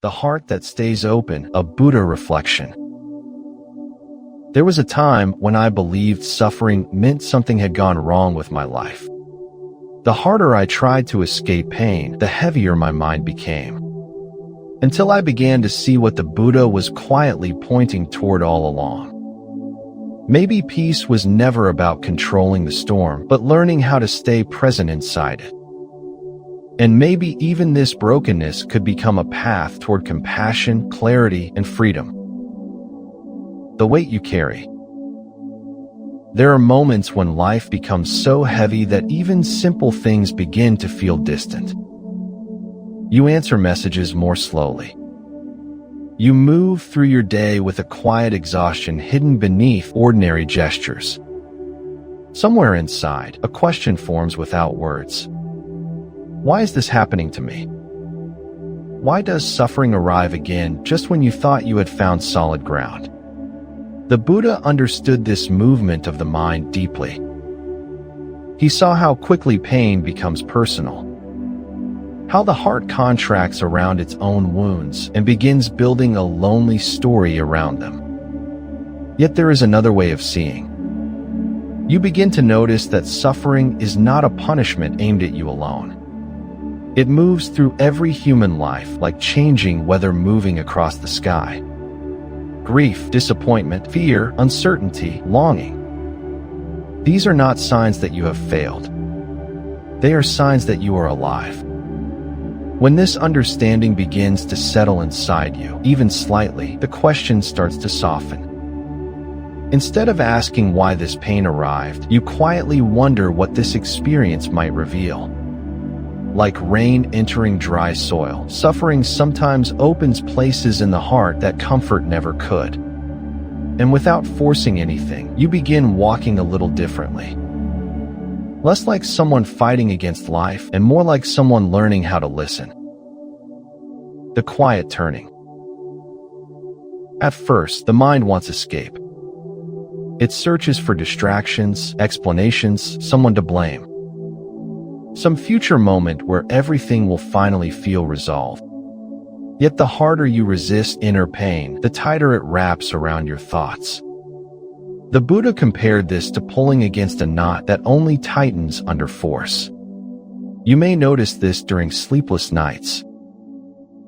The Heart That Stays Open, a Buddha reflection. There was a time when I believed suffering meant something had gone wrong with my life. The harder I tried to escape pain, the heavier my mind became. Until I began to see what the Buddha was quietly pointing toward all along. Maybe peace was never about controlling the storm, but learning how to stay present inside it. And maybe even this brokenness could become a path toward compassion, clarity, and freedom. The weight you carry. There are moments when life becomes so heavy that even simple things begin to feel distant. You answer messages more slowly. You move through your day with a quiet exhaustion hidden beneath ordinary gestures. Somewhere inside, a question forms without words. Why is this happening to me? Why does suffering arrive again just when you thought you had found solid ground? The Buddha understood this movement of the mind deeply. He saw how quickly pain becomes personal, how the heart contracts around its own wounds and begins building a lonely story around them. Yet there is another way of seeing. You begin to notice that suffering is not a punishment aimed at you alone. It moves through every human life like changing weather moving across the sky. Grief, disappointment, fear, uncertainty, longing. These are not signs that you have failed. They are signs that you are alive. When this understanding begins to settle inside you, even slightly, the question starts to soften. Instead of asking why this pain arrived, you quietly wonder what this experience might reveal. Like rain entering dry soil, suffering sometimes opens places in the heart that comfort never could. And without forcing anything, you begin walking a little differently. Less like someone fighting against life, and more like someone learning how to listen. The quiet turning. At first, the mind wants escape. It searches for distractions, explanations, someone to blame. Some future moment where everything will finally feel resolved. Yet the harder you resist inner pain, the tighter it wraps around your thoughts. The Buddha compared this to pulling against a knot that only tightens under force. You may notice this during sleepless nights,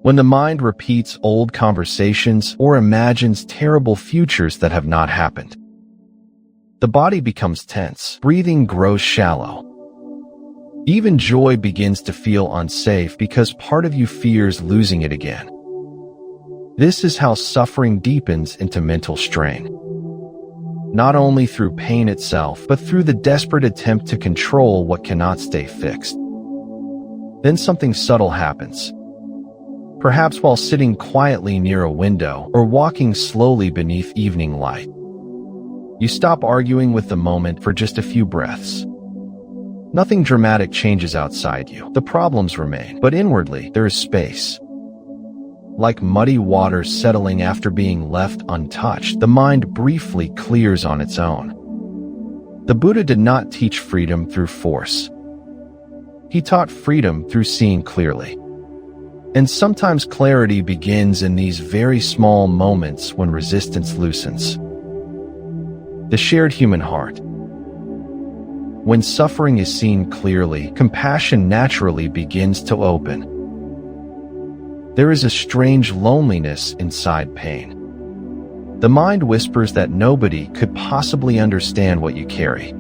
when the mind repeats old conversations or imagines terrible futures that have not happened. The body becomes tense, breathing grows shallow. Even joy begins to feel unsafe because part of you fears losing it again. This is how suffering deepens into mental strain. Not only through pain itself, but through the desperate attempt to control what cannot stay fixed. Then something subtle happens. Perhaps while sitting quietly near a window or walking slowly beneath evening light. You stop arguing with the moment for just a few breaths. Nothing dramatic changes outside you. The problems remain, but inwardly there is space. Like muddy water settling after being left untouched, the mind briefly clears on its own. The Buddha did not teach freedom through force. He taught freedom through seeing clearly. And sometimes clarity begins in these very small moments when resistance loosens. The shared human heart. When suffering is seen clearly, compassion naturally begins to open. There is a strange loneliness inside pain. The mind whispers that nobody could possibly understand what you carry.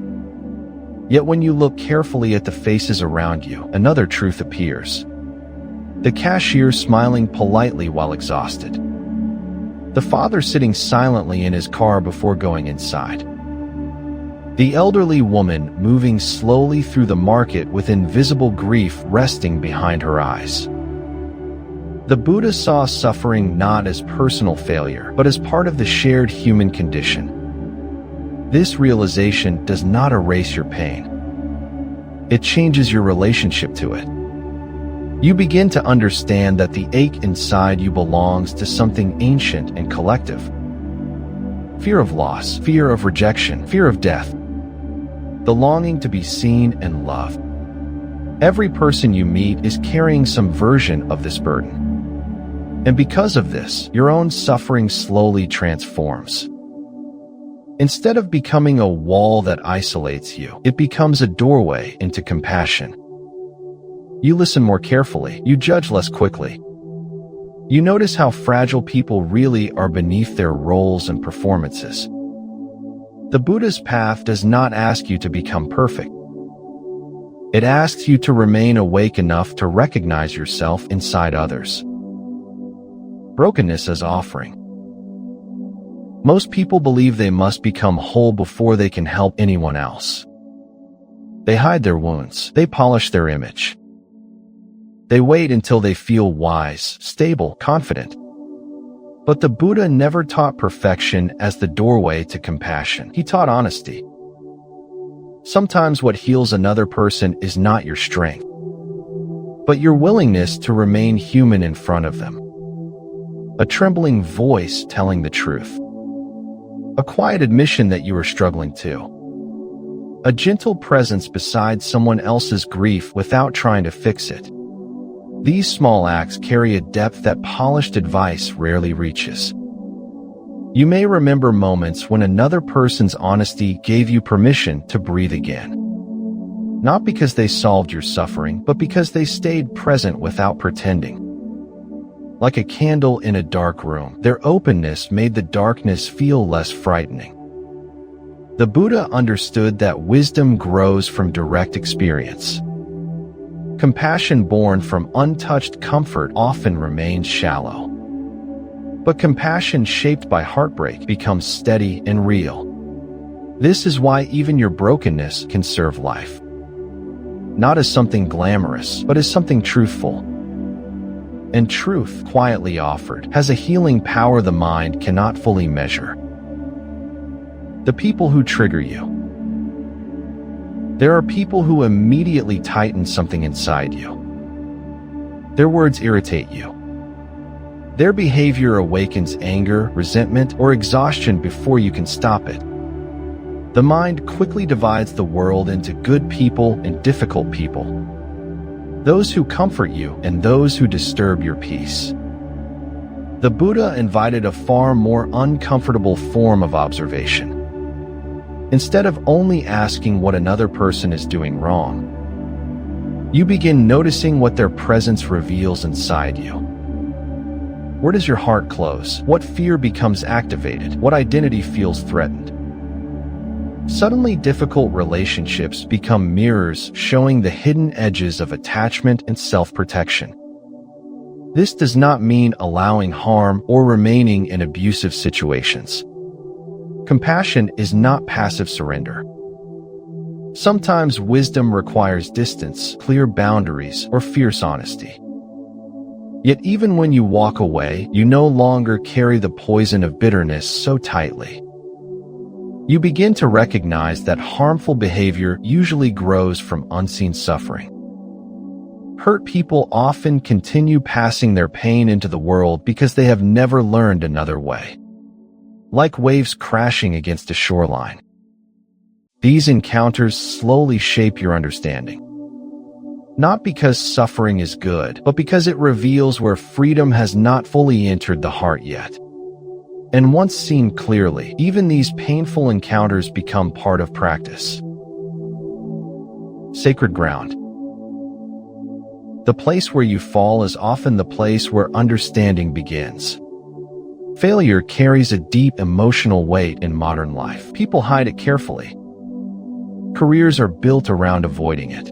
Yet when you look carefully at the faces around you, another truth appears. The cashier smiling politely while exhausted. The father sitting silently in his car before going inside. The elderly woman moving slowly through the market with invisible grief resting behind her eyes. The Buddha saw suffering not as personal failure, but as part of the shared human condition. This realization does not erase your pain. It changes your relationship to it. You begin to understand that the ache inside you belongs to something ancient and collective. Fear of loss, fear of rejection, fear of death. The longing to be seen and loved. Every person you meet is carrying some version of this burden. And because of this, your own suffering slowly transforms. Instead of becoming a wall that isolates you, it becomes a doorway into compassion. You listen more carefully, you judge less quickly. You notice how fragile people really are beneath their roles and performances. The Buddha's path does not ask you to become perfect. It asks you to remain awake enough to recognize yourself inside others. Brokenness as offering. Most people believe they must become whole before they can help anyone else. They hide their wounds. They polish their image. They wait until they feel wise, stable, confident. But the Buddha never taught perfection as the doorway to compassion. He taught honesty. Sometimes what heals another person is not your strength, but your willingness to remain human in front of them. A trembling voice telling the truth. A quiet admission that you are struggling too. A gentle presence beside someone else's grief without trying to fix it. These small acts carry a depth that polished advice rarely reaches. You may remember moments when another person's honesty gave you permission to breathe again. Not because they solved your suffering, but because they stayed present without pretending. Like a candle in a dark room, their openness made the darkness feel less frightening. The Buddha understood that wisdom grows from direct experience. Compassion born from untouched comfort often remains shallow. But compassion shaped by heartbreak becomes steady and real. This is why even your brokenness can serve life. Not as something glamorous, but as something truthful. And truth, quietly offered, has a healing power the mind cannot fully measure. The people who trigger you. There are people who immediately tighten something inside you. Their words irritate you. Their behavior awakens anger, resentment, or exhaustion before you can stop it. The mind quickly divides the world into good people and difficult people. Those who comfort you and those who disturb your peace. The Buddha invited a far more uncomfortable form of observation. Instead of only asking what another person is doing wrong, you begin noticing what their presence reveals inside you. Where does your heart close? What fear becomes activated? What identity feels threatened? Suddenly, difficult relationships become mirrors showing the hidden edges of attachment and self-protection. This does not mean allowing harm or remaining in abusive situations. Compassion is not passive surrender. Sometimes wisdom requires distance, clear boundaries, or fierce honesty. Yet even when you walk away, you no longer carry the poison of bitterness so tightly. You begin to recognize that harmful behavior usually grows from unseen suffering. Hurt people often continue passing their pain into the world because they have never learned another way. Like waves crashing against a shoreline. These encounters slowly shape your understanding. Not because suffering is good, but because it reveals where freedom has not fully entered the heart yet. And once seen clearly, even these painful encounters become part of practice. Sacred ground. The place where you fall is often the place where understanding begins. Failure carries a deep emotional weight in modern life. People hide it carefully. Careers are built around avoiding it.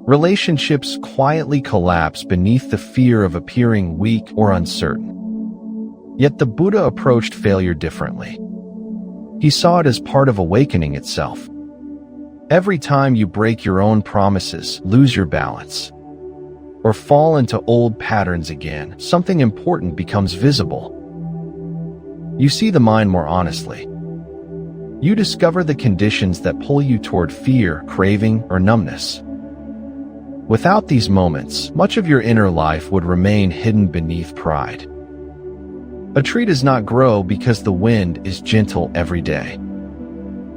Relationships quietly collapse beneath the fear of appearing weak or uncertain. Yet the Buddha approached failure differently. He saw it as part of awakening itself. Every time you break your own promises, lose your balance, or fall into old patterns again, something important becomes visible. You see the mind more honestly. You discover the conditions that pull you toward fear, craving, or numbness. Without these moments, much of your inner life would remain hidden beneath pride. A tree does not grow because the wind is gentle every day.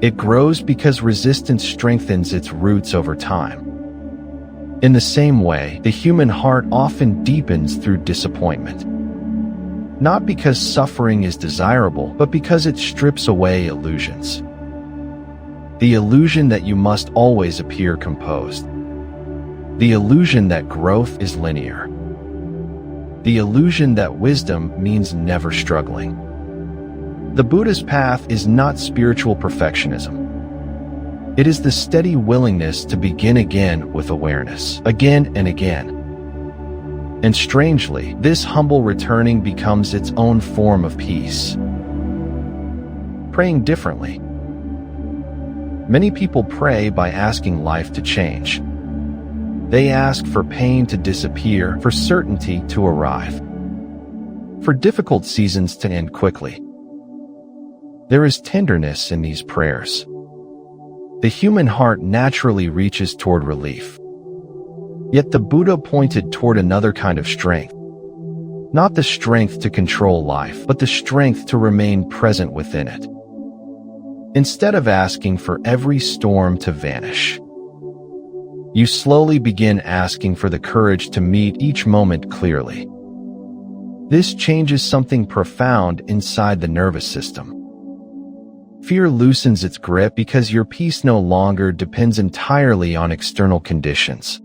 It grows because resistance strengthens its roots over time. In the same way, the human heart often deepens through disappointment. Not because suffering is desirable, but because it strips away illusions. The illusion that you must always appear composed. The illusion that growth is linear. The illusion that wisdom means never struggling. The Buddha's path is not spiritual perfectionism. It is the steady willingness to begin again with awareness, again and again. And strangely, this humble returning becomes its own form of peace. Praying differently. Many people pray by asking life to change. They ask for pain to disappear, for certainty to arrive, for difficult seasons to end quickly. There is tenderness in these prayers. The human heart naturally reaches toward relief. Yet the Buddha pointed toward another kind of strength. Not the strength to control life, but the strength to remain present within it. Instead of asking for every storm to vanish, you slowly begin asking for the courage to meet each moment clearly. This changes something profound inside the nervous system. Fear loosens its grip because your peace no longer depends entirely on external conditions.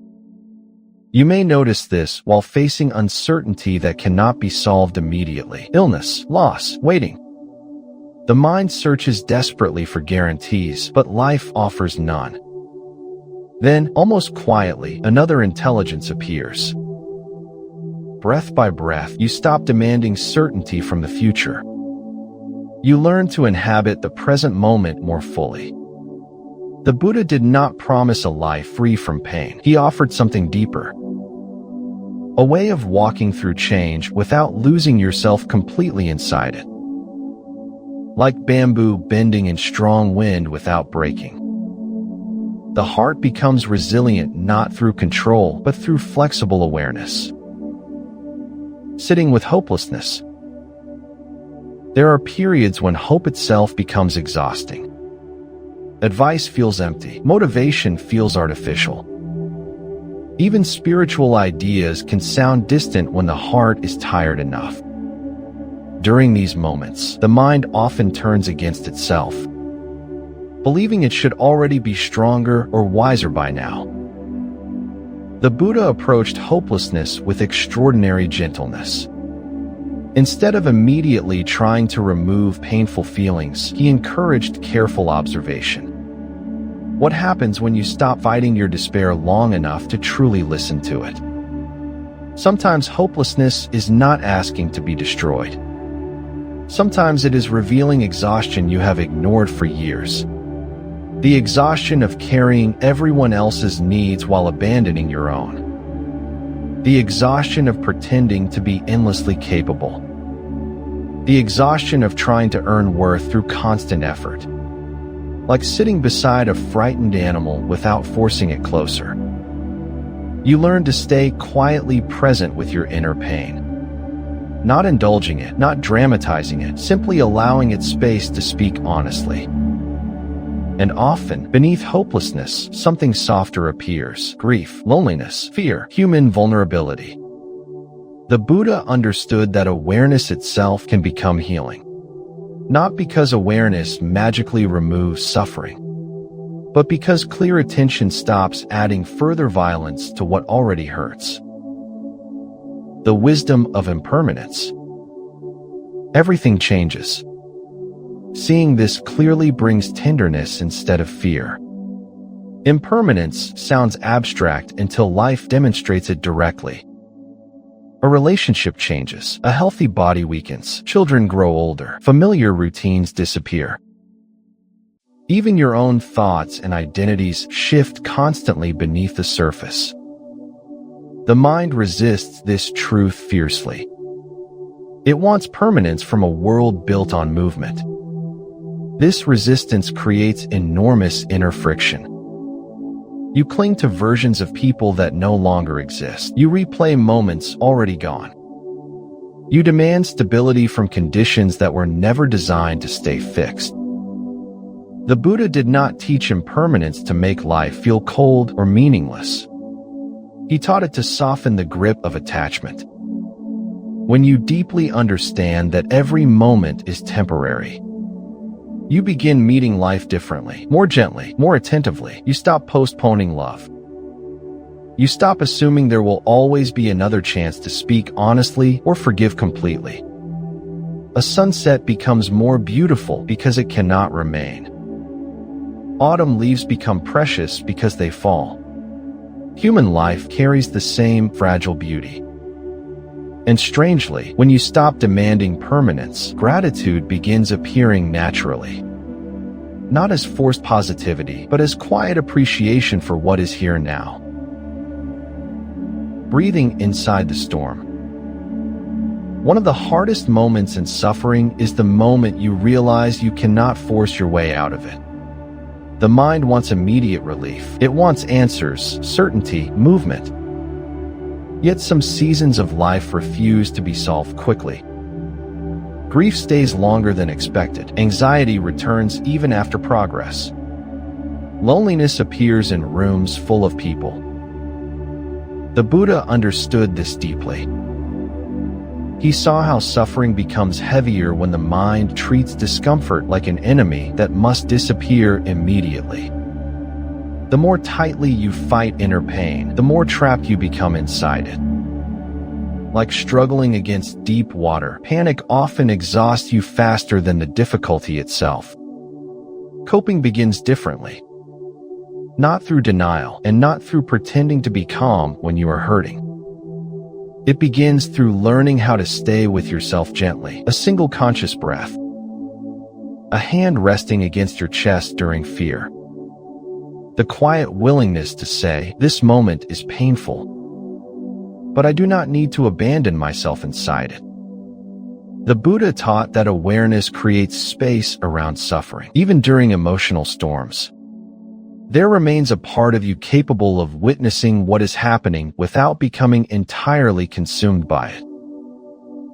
You may notice this while facing uncertainty that cannot be solved immediately. Illness, loss, waiting. The mind searches desperately for guarantees, but life offers none. Then, almost quietly, another intelligence appears. Breath by breath, you stop demanding certainty from the future. You learn to inhabit the present moment more fully. The Buddha did not promise a life free from pain. He offered something deeper. A way of walking through change without losing yourself completely inside it. Like bamboo bending in strong wind without breaking. The heart becomes resilient not through control, but through flexible awareness. Sitting with hopelessness. There are periods when hope itself becomes exhausting. Advice feels empty. Motivation feels artificial. Even spiritual ideas can sound distant when the heart is tired enough. During these moments, the mind often turns against itself, believing it should already be stronger or wiser by now. The Buddha approached hopelessness with extraordinary gentleness. Instead of immediately trying to remove painful feelings, he encouraged careful observation. What happens when you stop fighting your despair long enough to truly listen to it? Sometimes hopelessness is not asking to be destroyed. Sometimes it is revealing exhaustion you have ignored for years. The exhaustion of carrying everyone else's needs while abandoning your own. The exhaustion of pretending to be endlessly capable. The exhaustion of trying to earn worth through constant effort. Like sitting beside a frightened animal without forcing it closer. You learn to stay quietly present with your inner pain. Not indulging it, not dramatizing it, simply allowing it space to speak honestly. And often, beneath hopelessness, something softer appears. Grief, loneliness, fear, human vulnerability. The Buddha understood that awareness itself can become healing. Not because awareness magically removes suffering, but because clear attention stops adding further violence to what already hurts. The wisdom of impermanence. Everything changes. Seeing this clearly brings tenderness instead of fear. Impermanence sounds abstract until life demonstrates it directly. A relationship changes, a healthy body weakens, children grow older, familiar routines disappear. Even your own thoughts and identities shift constantly beneath the surface. The mind resists this truth fiercely. It wants permanence from a world built on movement. This resistance creates enormous inner friction. You cling to versions of people that no longer exist. You replay moments already gone. You demand stability from conditions that were never designed to stay fixed. The Buddha did not teach impermanence to make life feel cold or meaningless. He taught it to soften the grip of attachment. When you deeply understand that every moment is temporary, you begin meeting life differently, more gently, more attentively. You stop postponing love. You stop assuming there will always be another chance to speak honestly or forgive completely. A sunset becomes more beautiful because it cannot remain. Autumn leaves become precious because they fall. Human life carries the same fragile beauty. And strangely, when you stop demanding permanence, gratitude begins appearing naturally. Not as forced positivity, but as quiet appreciation for what is here now. Breathing inside the storm. One of the hardest moments in suffering is the moment you realize you cannot force your way out of it. The mind wants immediate relief. It wants answers, certainty, movement. Yet some seasons of life refuse to be solved quickly. Grief stays longer than expected. Anxiety returns even after progress. Loneliness appears in rooms full of people. The Buddha understood this deeply. He saw how suffering becomes heavier when the mind treats discomfort like an enemy that must disappear immediately. The more tightly you fight inner pain, the more trapped you become inside it. Like struggling against deep water, panic often exhausts you faster than the difficulty itself. Coping begins differently. Not through denial, and not through pretending to be calm when you are hurting. It begins through learning how to stay with yourself gently, a single conscious breath, a hand resting against your chest during fear. The quiet willingness to say, "This moment is painful, but I do not need to abandon myself inside it." The Buddha taught that awareness creates space around suffering, even during emotional storms. There remains a part of you capable of witnessing what is happening without becoming entirely consumed by it.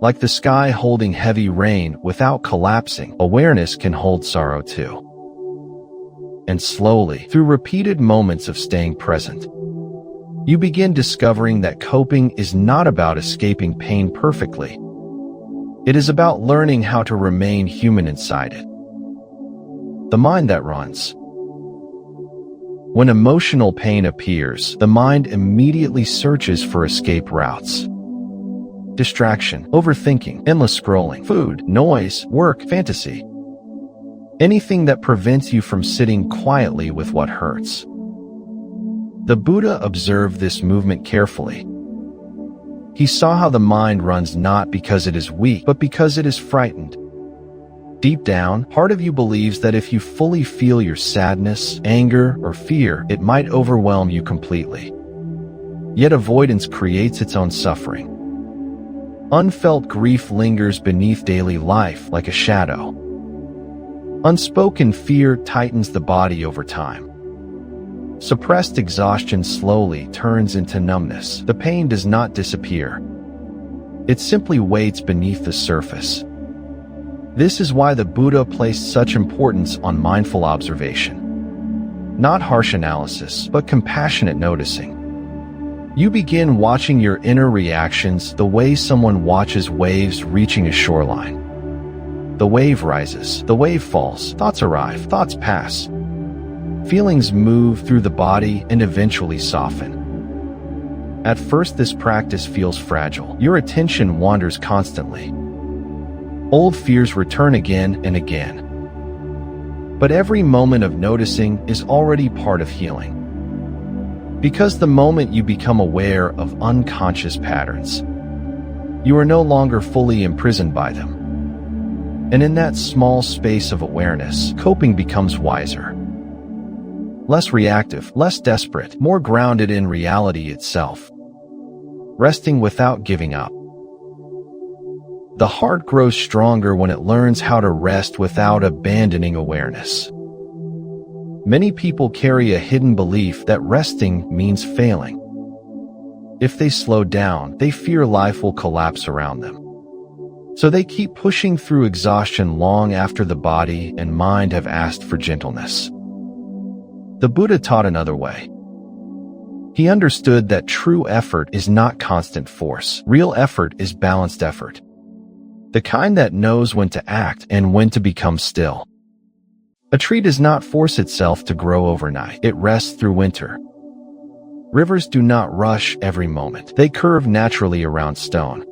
Like the sky holding heavy rain without collapsing, awareness can hold sorrow too. And slowly, through repeated moments of staying present, you begin discovering that coping is not about escaping pain perfectly. It is about learning how to remain human inside it. The mind that runs. When emotional pain appears, the mind immediately searches for escape routes. Distraction, overthinking, endless scrolling, food, noise, work, fantasy. Anything that prevents you from sitting quietly with what hurts. The Buddha observed this movement carefully. He saw how the mind runs not because it is weak, but because it is frightened. Deep down, part of you believes that if you fully feel your sadness, anger, or fear, it might overwhelm you completely. Yet avoidance creates its own suffering. Unfelt grief lingers beneath daily life like a shadow. Unspoken fear tightens the body over time. Suppressed exhaustion slowly turns into numbness. The pain does not disappear. It simply waits beneath the surface. This is why the Buddha placed such importance on mindful observation. Not harsh analysis, but compassionate noticing. You begin watching your inner reactions the way someone watches waves reaching a shoreline. The wave rises, the wave falls, thoughts arrive, thoughts pass. Feelings move through the body and eventually soften. At first, this practice feels fragile. Your attention wanders constantly. Old fears return again and again. But every moment of noticing is already part of healing. Because the moment you become aware of unconscious patterns, you are no longer fully imprisoned by them. And in that small space of awareness, coping becomes wiser. Less reactive, less desperate, more grounded in reality itself. Resting without giving up. The heart grows stronger when it learns how to rest without abandoning awareness. Many people carry a hidden belief that resting means failing. If they slow down, they fear life will collapse around them. So they keep pushing through exhaustion long after the body and mind have asked for gentleness. The Buddha taught another way. He understood that true effort is not constant force. Real effort is balanced effort. The kind that knows when to act and when to become still. A tree does not force itself to grow overnight. It rests through winter. Rivers do not rush every moment. They curve naturally around stone.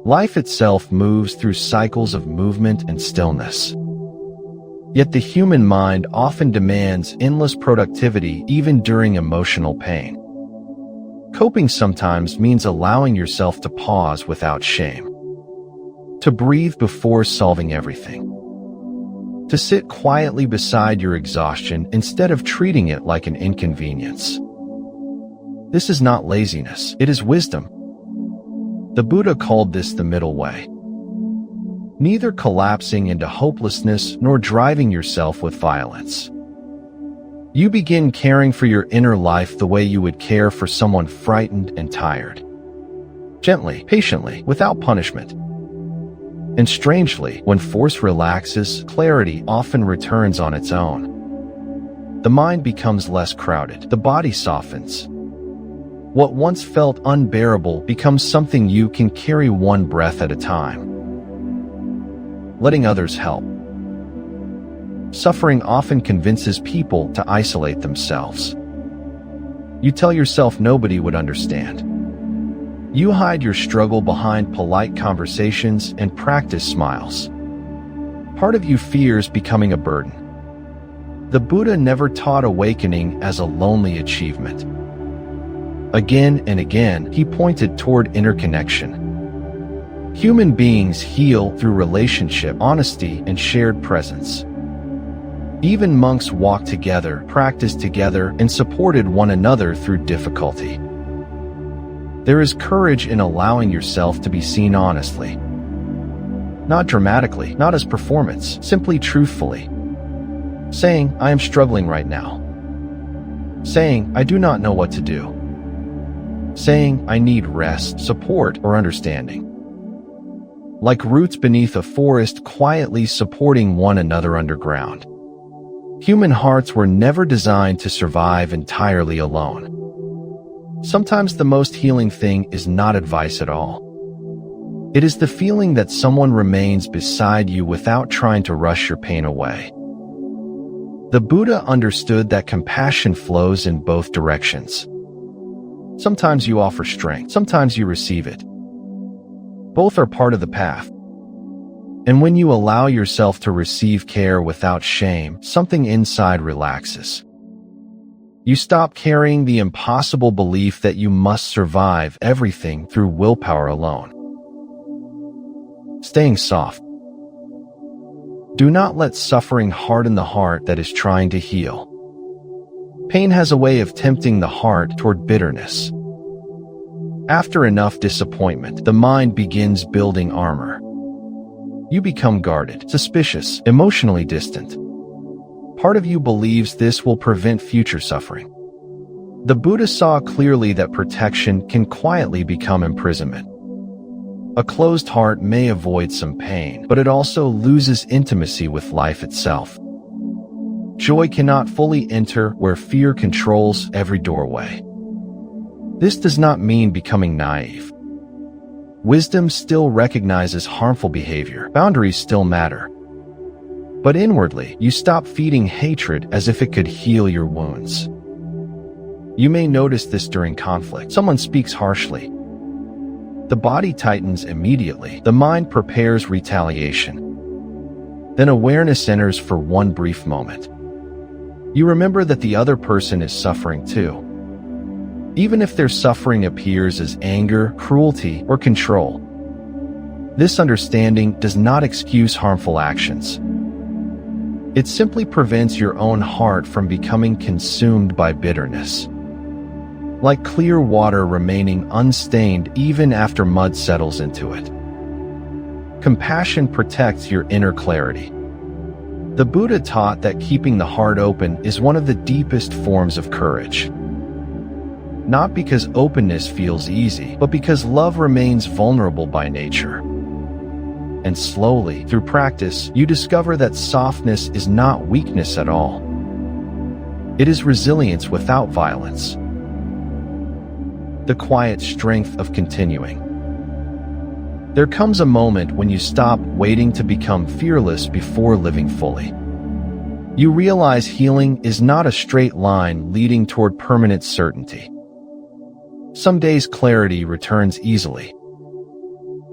Life itself moves through cycles of movement and stillness. Yet the human mind often demands endless productivity even during emotional pain. Coping sometimes means allowing yourself to pause without shame. To breathe before solving everything. To sit quietly beside your exhaustion instead of treating it like an inconvenience. This is not laziness, it is wisdom. The Buddha called this the middle way. Neither collapsing into hopelessness nor driving yourself with violence. You begin caring for your inner life the way you would care for someone frightened and tired. Gently, patiently, without punishment. And strangely, when force relaxes, clarity often returns on its own. The mind becomes less crowded, the body softens. What once felt unbearable becomes something you can carry one breath at a time. Letting others help. Suffering often convinces people to isolate themselves. You tell yourself nobody would understand. You hide your struggle behind polite conversations and practice smiles. Part of you fears becoming a burden. The Buddha never taught awakening as a lonely achievement. Again and again, he pointed toward interconnection. Human beings heal through relationship, honesty, and shared presence. Even monks walked together, practiced together, and supported one another through difficulty. There is courage in allowing yourself to be seen honestly. Not dramatically, not as performance, simply truthfully. Saying, I am struggling right now. Saying, I do not know what to do. Saying, I need rest, support, or understanding. Like roots beneath a forest quietly supporting one another underground. Human hearts were never designed to survive entirely alone. Sometimes the most healing thing is not advice at all. It is the feeling that someone remains beside you without trying to rush your pain away. The Buddha understood that compassion flows in both directions. Sometimes you offer strength, sometimes you receive it. Both are part of the path. And when you allow yourself to receive care without shame, something inside relaxes. You stop carrying the impossible belief that you must survive everything through willpower alone. Staying soft. Do not let suffering harden the heart that is trying to heal. Pain has a way of tempting the heart toward bitterness. After enough disappointment, the mind begins building armor. You become guarded, suspicious, emotionally distant. Part of you believes this will prevent future suffering. The Buddha saw clearly that protection can quietly become imprisonment. A closed heart may avoid some pain, but it also loses intimacy with life itself. Joy cannot fully enter where fear controls every doorway. This does not mean becoming naive. Wisdom still recognizes harmful behavior. Boundaries still matter. But inwardly, you stop feeding hatred as if it could heal your wounds. You may notice this during conflict. Someone speaks harshly. The body tightens immediately. The mind prepares retaliation. Then awareness enters for one brief moment. You remember that the other person is suffering too. Even if their suffering appears as anger, cruelty, or control. This understanding does not excuse harmful actions. It simply prevents your own heart from becoming consumed by bitterness. Like clear water remaining unstained even after mud settles into it. Compassion protects your inner clarity. The Buddha taught that keeping the heart open is one of the deepest forms of courage. Not because openness feels easy, but because love remains vulnerable by nature. And slowly, through practice, you discover that softness is not weakness at all. It is resilience without violence. the quiet strength of continuing. There comes a moment when you stop waiting to become fearless before living fully. You realize healing is not a straight line leading toward permanent certainty. Some days clarity returns easily.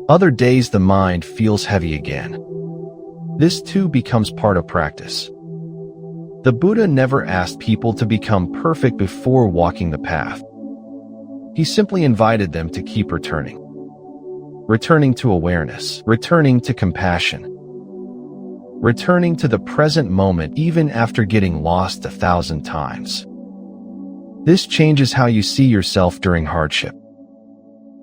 Other days the mind feels heavy again. This too becomes part of practice. The Buddha never asked people to become perfect before walking the path. He simply invited them to keep returning. Returning to awareness, returning to compassion, returning to the present moment even after getting lost 1,000 times. This changes how you see yourself during hardship.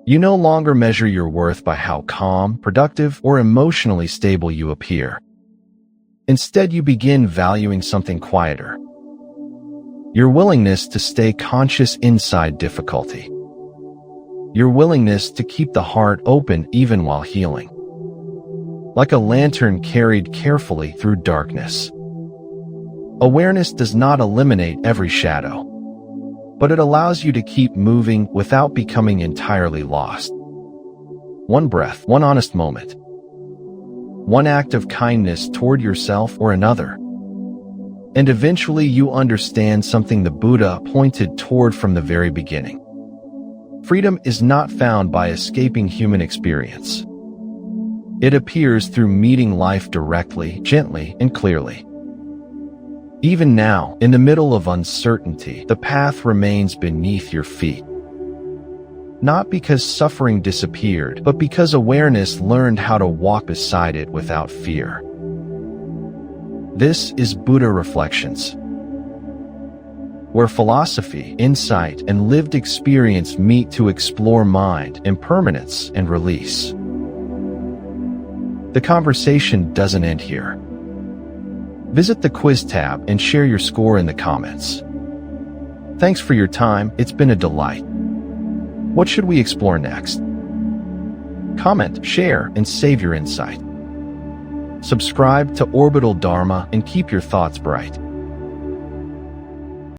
You no longer measure your worth by how calm, productive, or emotionally stable you appear. Instead, you begin valuing something quieter: your willingness to stay conscious inside difficulty. Your willingness to keep the heart open even while healing. Like a lantern carried carefully through darkness. Awareness does not eliminate every shadow, but it allows you to keep moving without becoming entirely lost. One breath, one honest moment, one act of kindness toward yourself or another. And eventually you understand something the Buddha pointed toward from the very beginning. Freedom is not found by escaping human experience. It appears through meeting life directly, gently, and clearly. Even now, in the middle of uncertainty, the path remains beneath your feet. Not because suffering disappeared, but because awareness learned how to walk beside it without fear. This is Buddha Reflections, where philosophy, insight, and lived experience meet to explore mind, impermanence, and release. The conversation doesn't end here. Visit the quiz tab and share your score in the comments. Thanks for your time, it's been a delight. What should we explore next? Comment, share, and save your insight. Subscribe to Orbital Dharma and keep your thoughts bright.